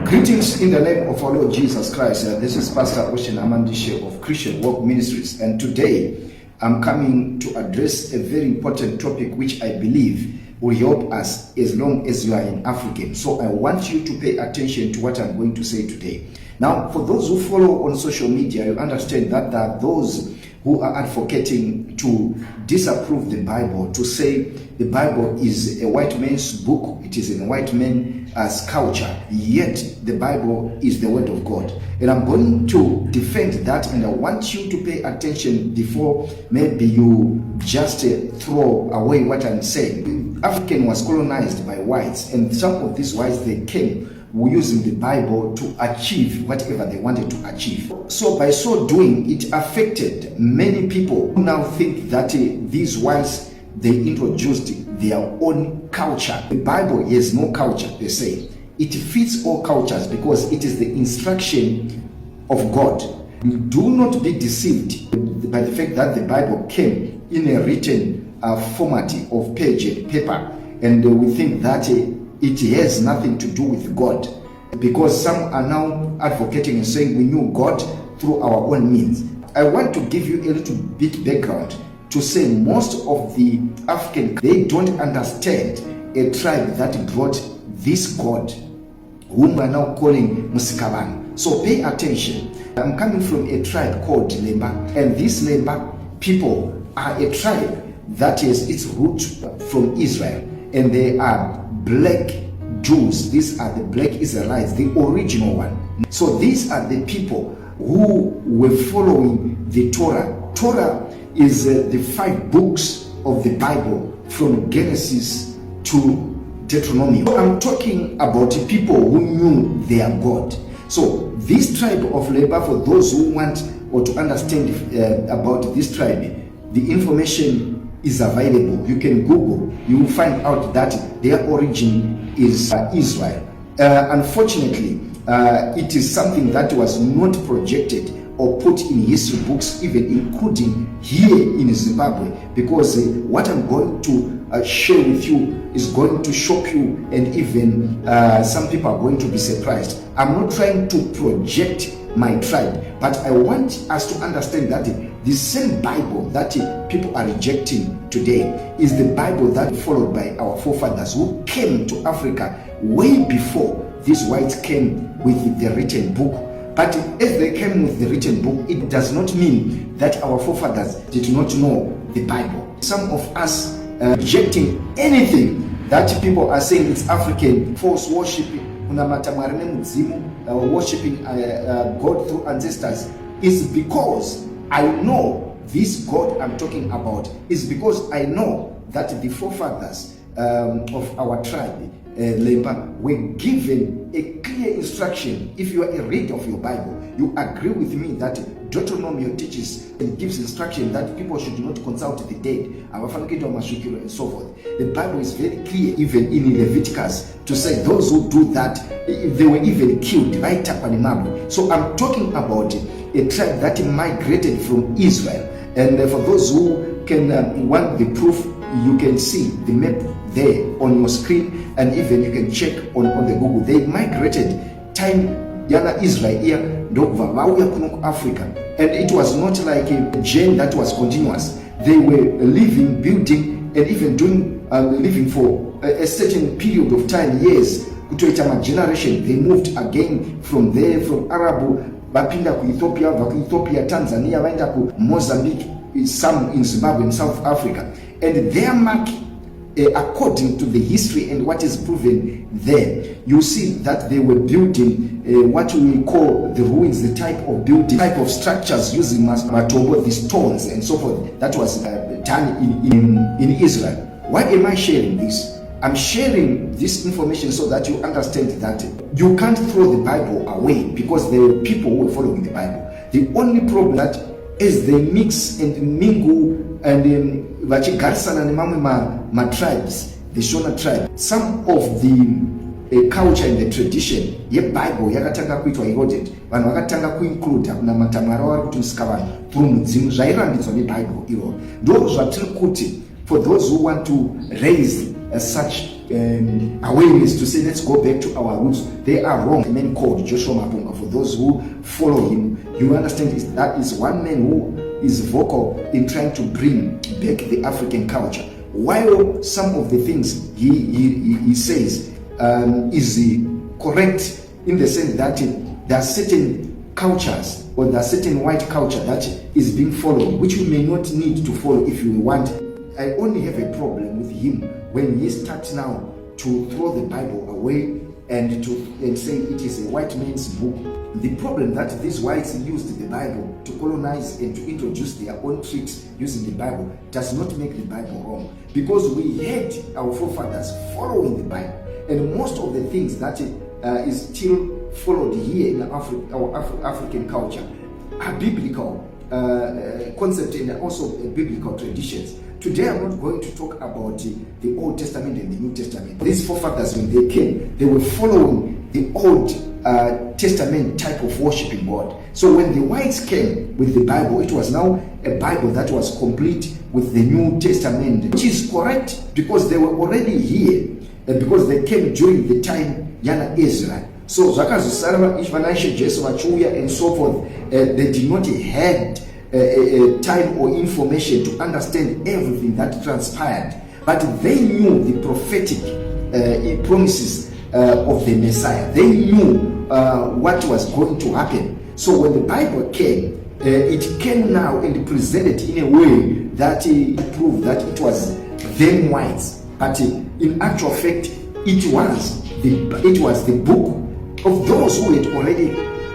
Greetings in the name of our Lord Jesus Christ. This is Pastor Shona of Christian Work Ministries, and today I'm coming to address a very important topic which I believe will help us as long as you are in African. So I want you to pay attention to what I'm going to say today. Now, for those who follow on social media, you understand that there are those who are advocating to disapprove the Bible, to say the Bible is a white man's book, it is in a white man's culture, yet the Bible is the word of God. And I'm going to defend that, and I want you to pay attention before maybe you just throw away what I'm saying. African was colonized by whites, and some of these whites, they came using the Bible to achieve whatever they wanted to achieve. So by so doing, it affected many people who now think that these whites, they introduced their own culture. The Bible has no culture per se. It fits all cultures because it is the instruction of God. Do not be deceived by the fact that the Bible came in a written format of page and paper, and we think that it has nothing to do with God, because some are now advocating and saying we knew God through our own means. I want to give you a little bit background to say most of the African, they don't understand a tribe that brought this God, whom we are now calling Musikaban. So pay attention. I'm coming from a tribe called Lemba, and these Lemba people are a tribe that has its root from Israel, and they are black Jews. These are the black Israelites, the original one. So these are the people who were following the Torah. Torah is the 5 books of the Bible from Genesis to Deuteronomy. I'm talking about people who knew their God. So this tribe of Labour, for those who want or to understand about this tribe, the information is available. You can Google, you will find out that their origin is Israel. Unfortunately, it is something that was not projected or put in history books, even including here in Zimbabwe, because what I'm going to share with you is going to shock you, and even some people are going to be surprised. I'm not trying to project my tribe, but I want us to understand that the same Bible that people are rejecting today is the Bible that followed by our forefathers who came to Africa way before these whites came with the written book. But as they came with the written book, it does not mean that our forefathers did not know the Bible. Some of us rejecting anything that people are saying it's African, false worshiping, worshiping God through ancestors, is because I know this God I'm talking about, is because I know that the forefathers of our tribe, Lemba, were given a clear instruction. If you are a reader of your Bible, you agree with me that Deuteronomy teaches and gives instruction that people should not consult the dead, and so forth. The Bible is very clear, even in Leviticus, to say those who do that, they were even killed right up on the map. So I'm talking about a tribe that migrated from Israel. And for those who can want the proof, you can see the map there on your screen, and even you can check on the Google. They migrated time yana Israel here Africa, and it was not like a journey that was continuous. They were living, building, and even doing living for a certain period of time, years. Generation, they moved again from there, from Arabu, bapinda ku Ethiopia, Tanzania, vaenda ku Mozambique, some in Zimbabwe and South Africa, and their mark, according to the history and what is proven there, you see that they were building what we call the ruins, the type of building, type of structures using matobo, the stones and so forth, that was done in Israel. Why am I sharing this? I'm sharing this information so that you understand that you can't throw the Bible away, because there were people who were following the Bible. The only problem that as they mix and mingle and vachigarisana nemamwe tribes, the Shona tribe, some of the culture and the tradition yeBible yakatanga kuitwa eroded. Vanhu vakatanga kuinclude kuna matamara vari kuti musikavana through mudzimu zvairambidzwa neBible iro. Ndo zvatiri kuti, for those who want to raise such awareness to say, let's go back to our roots. They are wrong. A man called Joshua Mapunga, for those who follow him, you understand that is one man who is vocal in trying to bring back the African culture. While some of the things he says is correct in the sense that there are certain cultures, or there are certain white culture that is being followed, which we may not need to follow if we want. I only have a problem with him when he starts now to throw the Bible away and say it is a white man's book. The problem that these whites used the Bible to colonize and to introduce their own tricks using the Bible does not make the Bible wrong, because we had our forefathers following the Bible, and most of the things that is still followed here in our African culture are biblical concepts and also biblical traditions. Today I'm not going to talk about the Old Testament and the New Testament. These forefathers, when they came, they were following the Old Testament type of worshiping God. So when the whites came with the Bible, it was now a Bible that was complete with the New Testament, which is correct because they were already here, because they came during the time Yana Israel. So Zakazusarva, Ishvanaisha, Jesu, Vachuya, and so forth, they did not have time or information to understand everything that transpired, but they knew the prophetic promises of the Messiah. They knew what was going to happen. So when the Bible came, it came now and presented in a way that it proved that it was them whites, but in actual fact it was the book of those who had already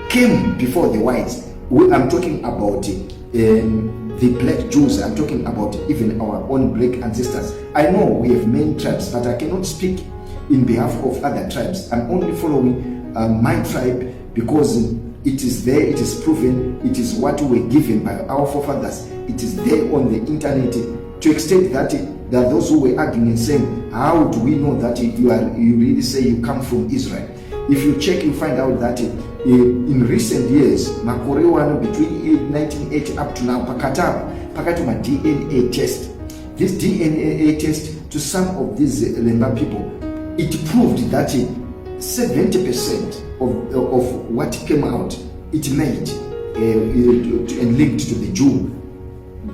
came before the whites. I'm talking about the black Jews. I'm talking about even our own black ancestors. I know we have many tribes, but I cannot speak in behalf of other tribes. I'm only following my tribe because it is there, it is proven, it is what we were given by our forefathers. It is there on the internet, to extent that there are those who were arguing and saying, how do we know that you really say you come from Israel? If you check, you find out that in recent years, Makorewana between 1980 up to now, Pakatuma DNA test. This DNA test to some of these Lemba people, it proved that 70% of what came out, it made and linked to the Jew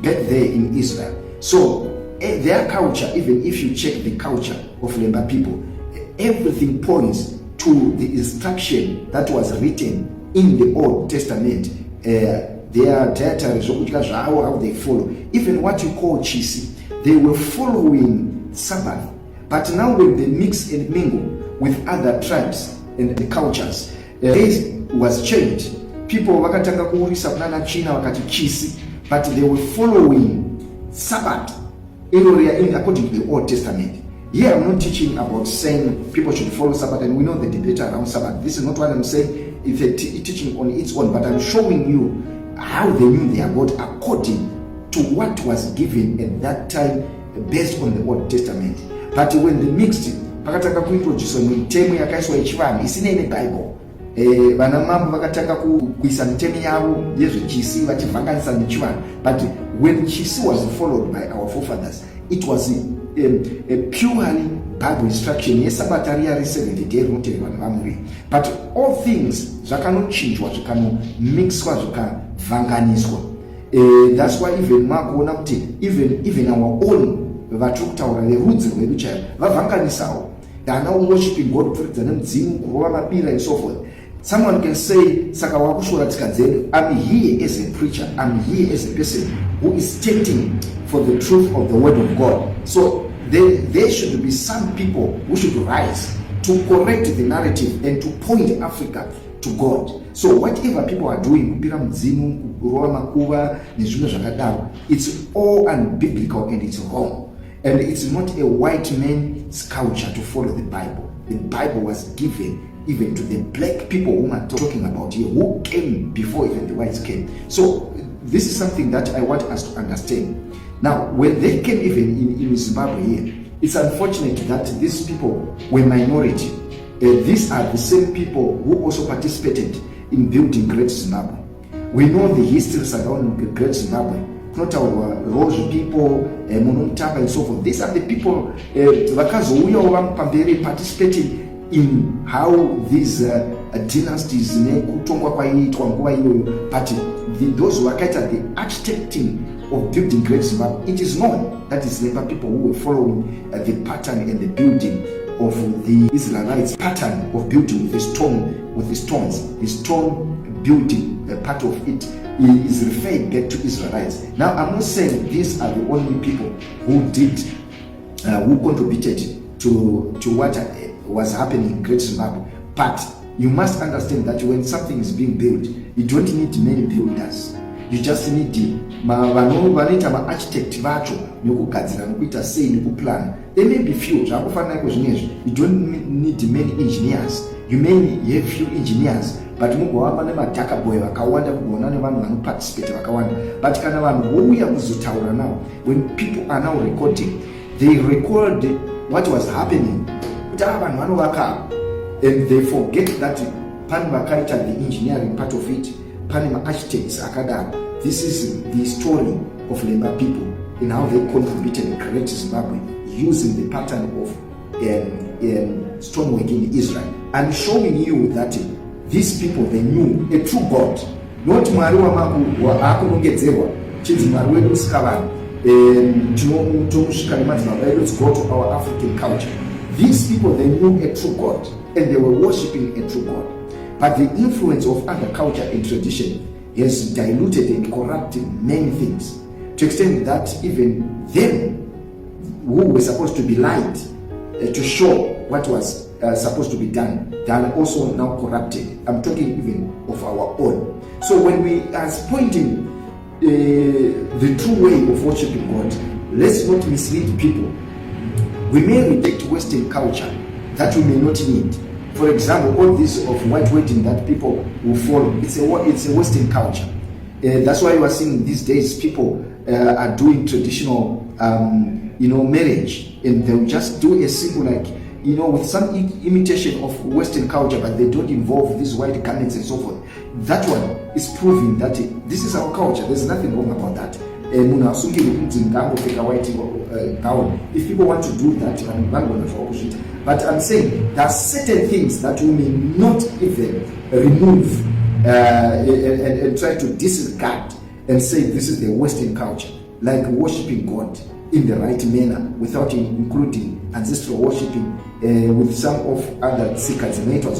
back there in Israel. So their culture, even if you check the culture of Lemba people, everything points to the instruction that was written in the Old Testament. Their dietaries, how they follow. Even what you call Chisi, they were following Sabbath. But now when they mix and mingle with other tribes and the cultures, this was changed. People wakatanga kuurisa kunana China wakati Chisi, but they were following Sabbath according to the Old Testament. Here I'm not teaching about saying people should follow Sabbath, and we know the debate around Sabbath. This is not what I'm saying. It's a teaching on its own, but I'm showing you how they knew their God according to what was given at that time based on the Old Testament. But when they mixed it, pakataka kuintroduce mitemo yakaiswa ichivana isina ine Bible. Vana mambo vakataka kuisa mitemo yavo yezvechisi vachivhanganisa nechivana. But when Chisi was followed by our forefathers, it was a purely Bible instruction. Yes, Sabatariya 70 day but all things zvakanochinjwa zvikamixwa zvikavhanganiswa. That's why even makuona kuti even our own vatiri kutaura verudzi rwedu chaivo vavhanganisawo. They are now worshiping God kupfuridza nemudzimu, kurova mabira and so forth. Someone can say, saka wakushora tsika dzedu. I'm here as a preacher, I'm here as a person who is standing for the truth of the word of God. So there should be some people who should rise to correct the narrative and to point Africa to God. So whatever people are doing, it's all unbiblical and it's wrong. And it's not a white man's culture to follow the Bible. The Bible was given even to the black people whom I'm talking about here, who came before even the whites came. So this is something that I want us to understand. Now, when they came even in Zimbabwe here, it's unfortunate that these people were minority. These are the same people who also participated in building Great Zimbabwe. We know the history surrounding Great Zimbabwe. kunotaurwa those people munotamba and so forth. These are the people vakazouyawo pamberi participating in how these dynasties nekutongwa kwaiitwa nguva iyoyo, but those vakaita the architecting of building Great Zimbabwe, it is known that is Labour people who were following the pattern and the building of the Israelites pattern of building with the stones. The stone building, part of it is referred back to Israelites. Now, I'm not saying these are the only people who did, who contributed to what was happening in Great Zimbabwe, but you must understand that when something is being built, you don't need many builders. You just need vanoita maarchitect vacho nekugadzira nekuita sei nekuplan. There may be few zvakufanira iko zvinezvi. You don't need many engineers. You may have few engineers, but mugowamba nemadhakaboy vakawanda, kugoona nevanhu vanoparticipate vakawanda. But kana vanhu vouya kuzotaura now, when people are now recording, they record what was happening. Kuti ava vanhu vanovaka, and they forget that pane vakaita the engineering part of it, pane architects akadaro. This is the story of Labour people in how they contributed in Great Zimbabwe using the pattern of stonework in Israel, and showing you that these people, they knew a true God, not Mwari akunongedzerwa chinzi Mwari wedu usikavani tomusvika nemadzibaba edu. Let's go to our African culture. These people, they knew a true God and they were worshipping a true God, but the influence of other culture and tradition has diluted and corrupted many things, to extent that even them who were supposed to be light to show what was supposed to be done, they are also now corrupted. I'm talking even of our own. So when we are pointing the true way of worshiping God, let's not mislead people. We may reject Western culture that we may not need. For example, all this of white wedding that people will follow, it's a Western culture. That's why you are seeing these days people are doing traditional, marriage, and they'll just do a simple, with some imitation of Western culture, but they don't involve these white garments and so forth. That one is proving that this is our culture. There's nothing wrong about that. If people want to do that, but I'm saying there are certain things that we may not even remove and try to disregard and say this is the Western culture, like worshiping God in the right manner without including ancestral worshiping, with some of other tsika dzinoitwa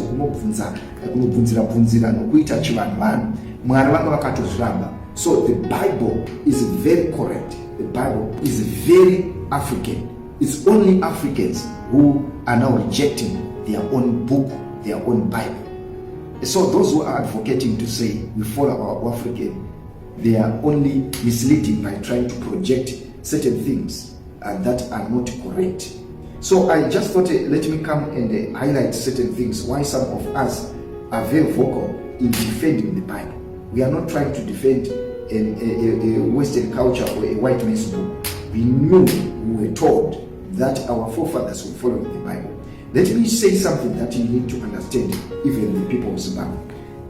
kunobvunzira nokuita chivanhu Mwari vanga vakatozviramba. So the Bible is very correct. The Bible is very African. It's only Africans who are now rejecting their own book, their own Bible. So those who are advocating to say we follow our African, they are only misleading by trying to project certain things that are not correct. So I just thought, let me come and highlight certain things, why some of us are very vocal in defending the Bible. We are not trying to defend a Western culture or a white man's book. We knew, we were told that our forefathers were following the Bible. Let me say something that you need to understand, even the people of Zimbabwe.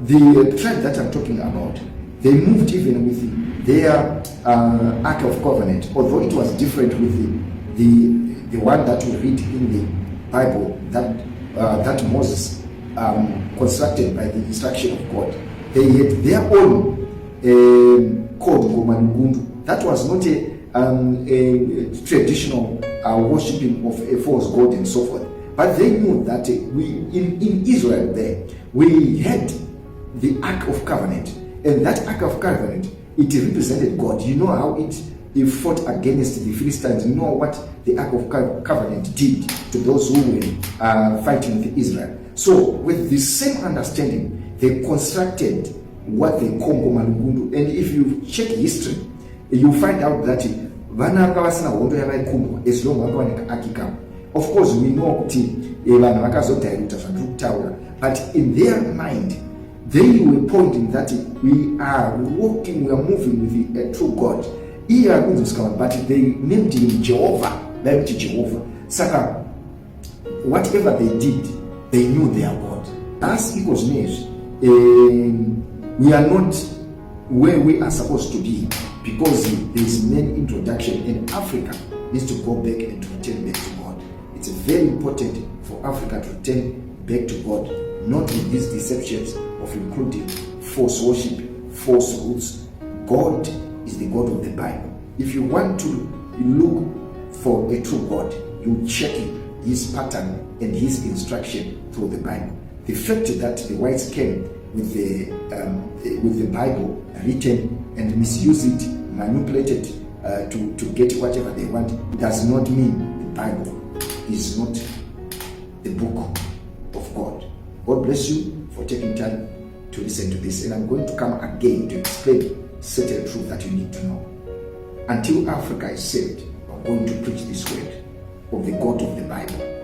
The tribe that I'm talking about, they moved even with their Ark of Covenant, although it was different with the one that we read in the Bible that Moses constructed by the instruction of God. They had their own called Gomanugundu. That was not a traditional worshipping of a false god and so forth. But they knew that in Israel there, we had the Ark of Covenant. And that Ark of Covenant, it represented God. You know how it fought against the Philistines. You know what the Ark of Covenant did to those who were fighting with Israel. So with the same understanding, they constructed what they call Gomanugundu. And if you check history, you find out that as long as of course we know but in their mind they were pointing that we are moving with a true God. But they named him Jehovah. Saka, whatever they did, they knew their God. As equals we are not where we are supposed to be. because there is main introduction, and Africa needs to go back and to return back to God. It's very important for Africa to return back to God, not with these deceptions of including false worship, false roots. God is the God of the Bible. If you want to look for a true God, you check his pattern and his instruction through the Bible. The fact that the whites came with the Bible written and misuse it, manipulate it to get whatever they want, does not mean the Bible is not the book of God. God bless you for taking time to listen to this, and I'm going to come again to explain certain truth that you need to know. Until Africa is saved, I'm going to preach this word of the God of the Bible.